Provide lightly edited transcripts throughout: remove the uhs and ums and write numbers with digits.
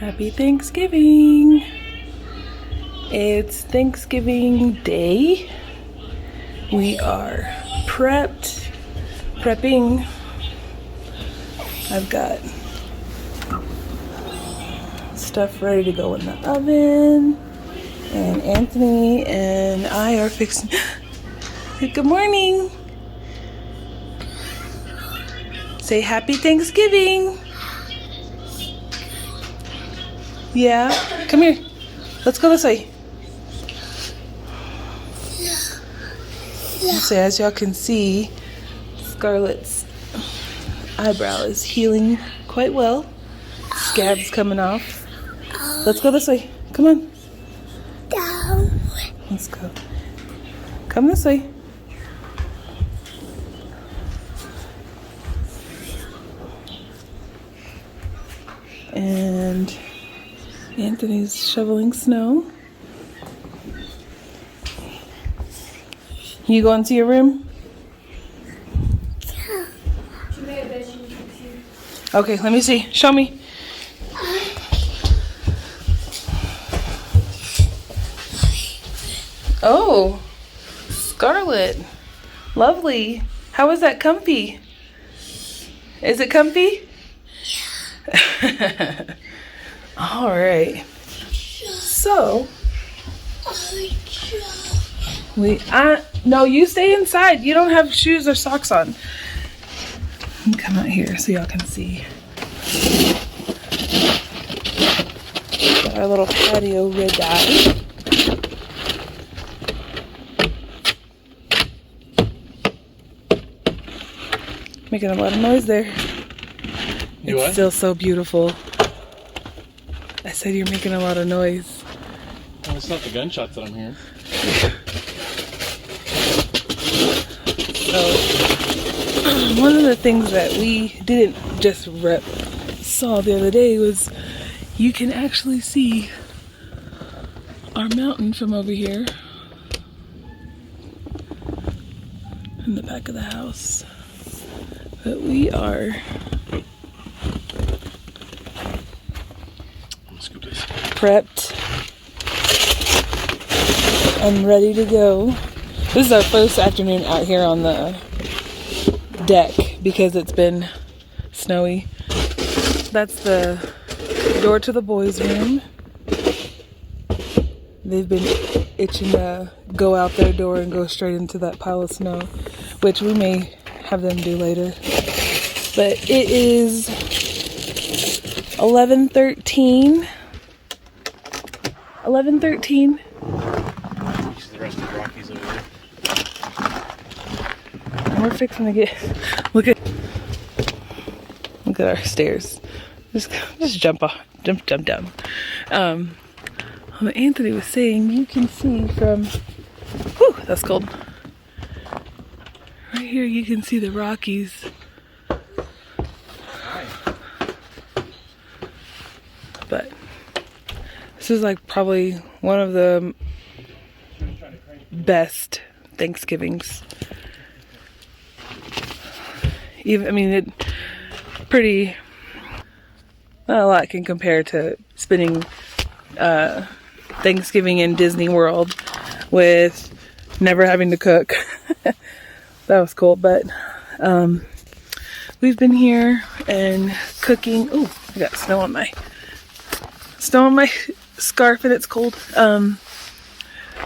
Happy Thanksgiving! It's Thanksgiving Day. We are prepping. I've got stuff ready to go in the oven, and Anthony and I are fixing. Good morning! Say Happy Thanksgiving! Yeah? Come here. Let's go this way. So as y'all can see, Scarlett's eyebrow is healing quite well. Scab's coming off. Let's go this way. Come on. Let's go. Come this way. And Anthony's shoveling snow. You go into your room? Okay, let me see. Show me. Oh, Scarlett. Lovely. How is that comfy? Is it comfy? Yeah. All right. So, no, you stay inside. You don't have shoes or socks on. Come out here so y'all can see. Got our little patio red-eye. Making a lot of noise there. It's still so beautiful. I said you're making a lot of noise. Well, it's not the gunshots that I'm hearing. So, one of the things that we didn't just saw the other day was you can actually see our mountain from over here in the back of the house. But we are prepped and ready to go. This is our first afternoon out here on the deck because it's been snowy. That's the door to the boys' room. They've been itching to go out their door and go straight into that pile of snow, which we may have them do later. But it is 11:13. 11:13. The rest of the Rockies over there. And we're fixing to get. Look at our stairs. Just jump off. Jump down. Anthony was saying you can see from. Whew, that's cold. Right here, you can see the Rockies. But this is like probably one of the best Thanksgivings. It pretty. Not a lot can compare to spending Thanksgiving in Disney World with never having to cook. That was cool, but we've been here and cooking. Oh, I got snow on my scarf and it's cold.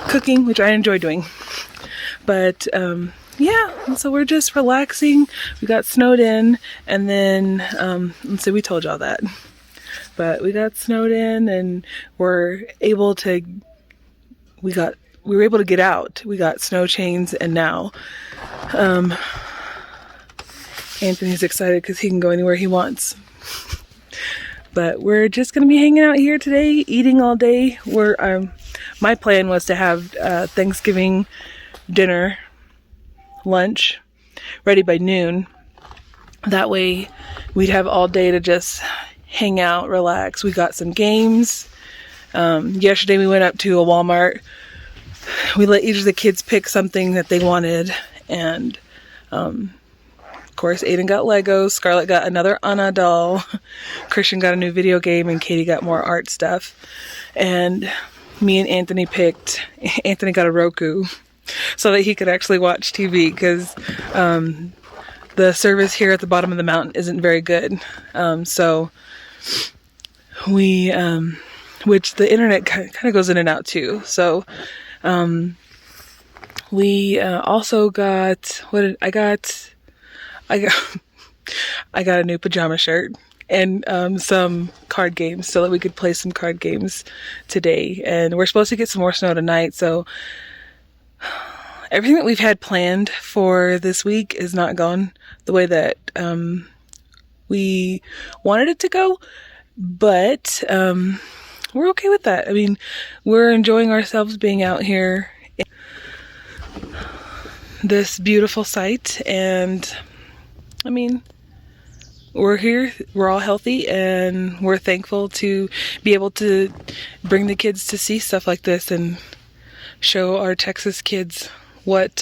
Cooking, which I enjoy doing, but yeah. And so we're just relaxing. We got snowed in, and then so we told y'all that, but we got snowed in, and we were able to get out. We got snow chains, and now Anthony's excited because he can go anywhere he wants. But we're just gonna be hanging out here today, eating all day. My plan was to have Thanksgiving dinner, lunch, ready by noon. That way we'd have all day to just hang out, relax. We got some games. Yesterday we went up to a Walmart. We let each of the kids pick something that they wanted, and of course, Aiden got Legos, Scarlett got another Anna doll, Christian got a new video game, and Katie got more art stuff. And me and Anthony got a Roku so that he could actually watch TV, because the service here at the bottom of the mountain isn't very good. So we, which the internet kind of goes in and out too. So we also got, I got a new pajama shirt and some card games so that we could play some card games today. And we're supposed to get some more snow tonight, so everything that we've had planned for this week is not gone the way that we wanted it to go, but we're okay with that. I mean, we're enjoying ourselves being out here in this beautiful site, and I mean, we're here, we're all healthy, and we're thankful to be able to bring the kids to see stuff like this and show our Texas kids what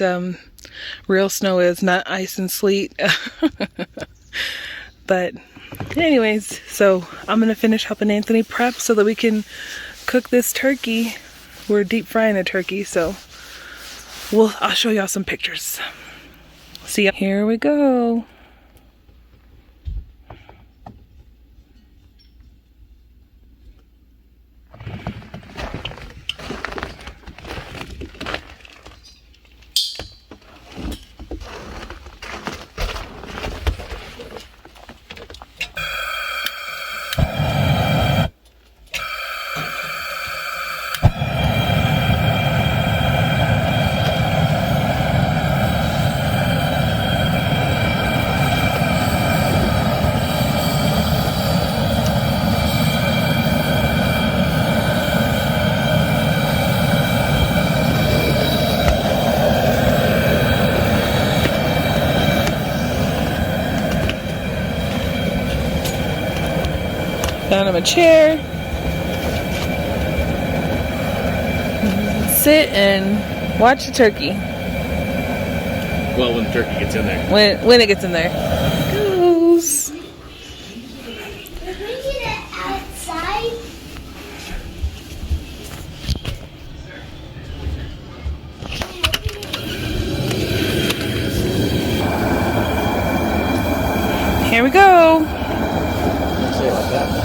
real snow is, not ice and sleet. But anyways, so I'm gonna finish helping Anthony prep so that we can cook this turkey. We're deep frying a turkey, so I'll show y'all some pictures. See ya. Here we go. Down on a chair. Sit and watch the turkey. Well, when the turkey gets in there. When it gets in there. Goose. Can we get it outside? Here we go. Don't say it like that.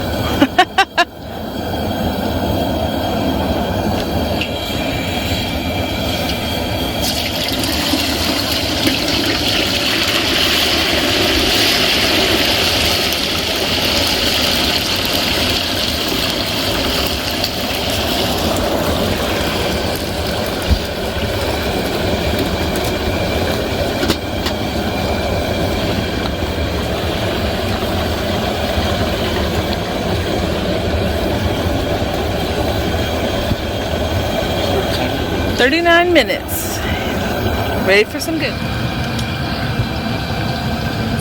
39 minutes. Ready for some good.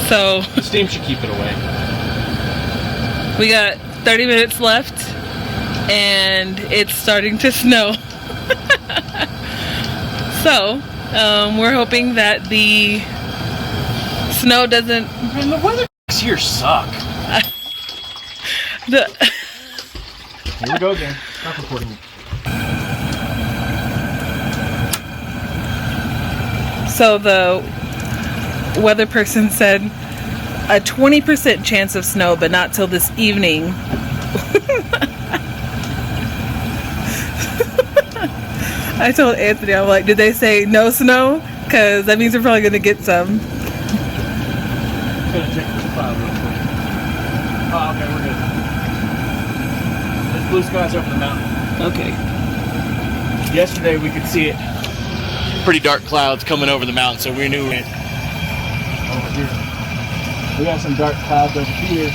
So The steam should keep it away. we got 30 minutes left and it's starting to snow. So we're hoping that the snow doesn't. Man, the weather here suck. Here we go again. Stop recording. So the weather person said a 20% chance of snow, but not till this evening. I told Anthony, I'm like, did they say no snow? Because that means we're probably going to get some. I'm gonna check this file real quick. Oh, okay, we're good. There's blue skies over the mountain. Okay. Yesterday we could see it. Pretty dark clouds coming over the mountain, so we knew it. Over here. We got some dark clouds over here, which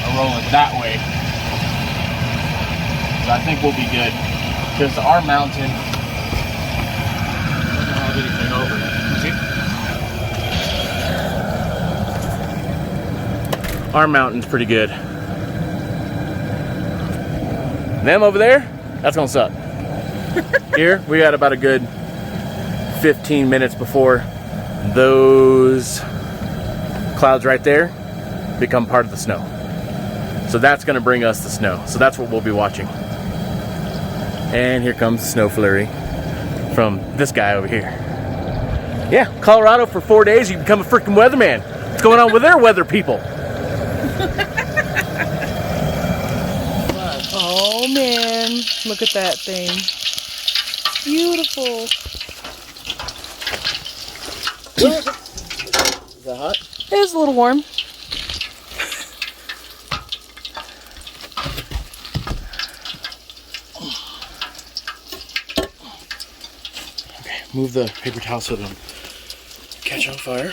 are rolling that way. So I think we'll be good. Because our mountain doesn't have anything over it. See? Our mountain's pretty good. Them over there, that's gonna suck. Here, we got about a good 15 minutes before those clouds right there become part of the snow. So that's going to bring us the snow. So that's what we'll be watching. And here comes the snow flurry from this guy over here. Yeah, Colorado for 4 days, you become a freaking weatherman. What's going on with their weather people? Oh man, look at that thing. Beautiful. Is that hot? It is a little warm. Okay, move the paper towel so it don't catch on fire.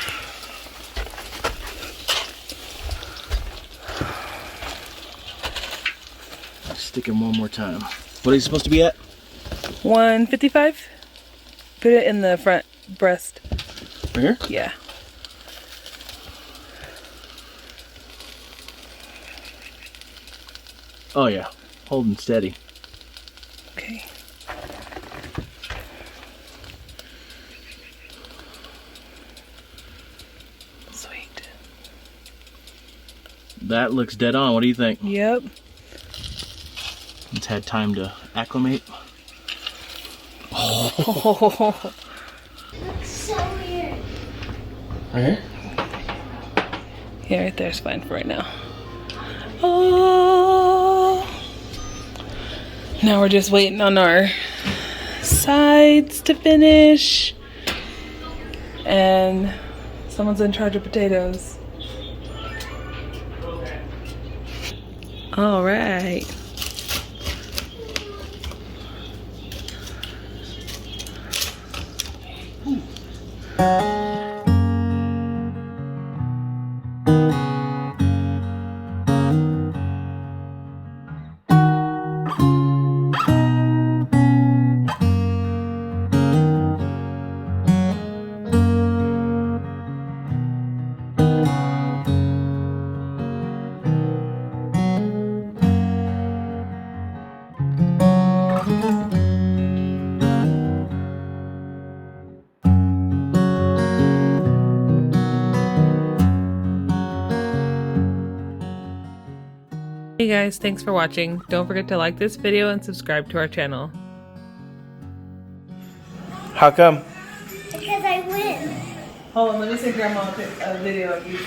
Stick him one more time. What are you supposed to be at? 155. Put it in the front breast. Right here? Yeah. Oh yeah, holding steady. Okay. Sweet. That looks dead on. What do you think? Yep. It's had time to acclimate. Oh. Looks so weird. Right here? Yeah, right there's fine for right now. Oh. Now we're just waiting on our sides to finish. And someone's in charge of potatoes. All right. Hey guys, thanks for watching. Don't forget to like this video and subscribe to our channel. How come? Because I win. Hold on, let me send Grandma a video of you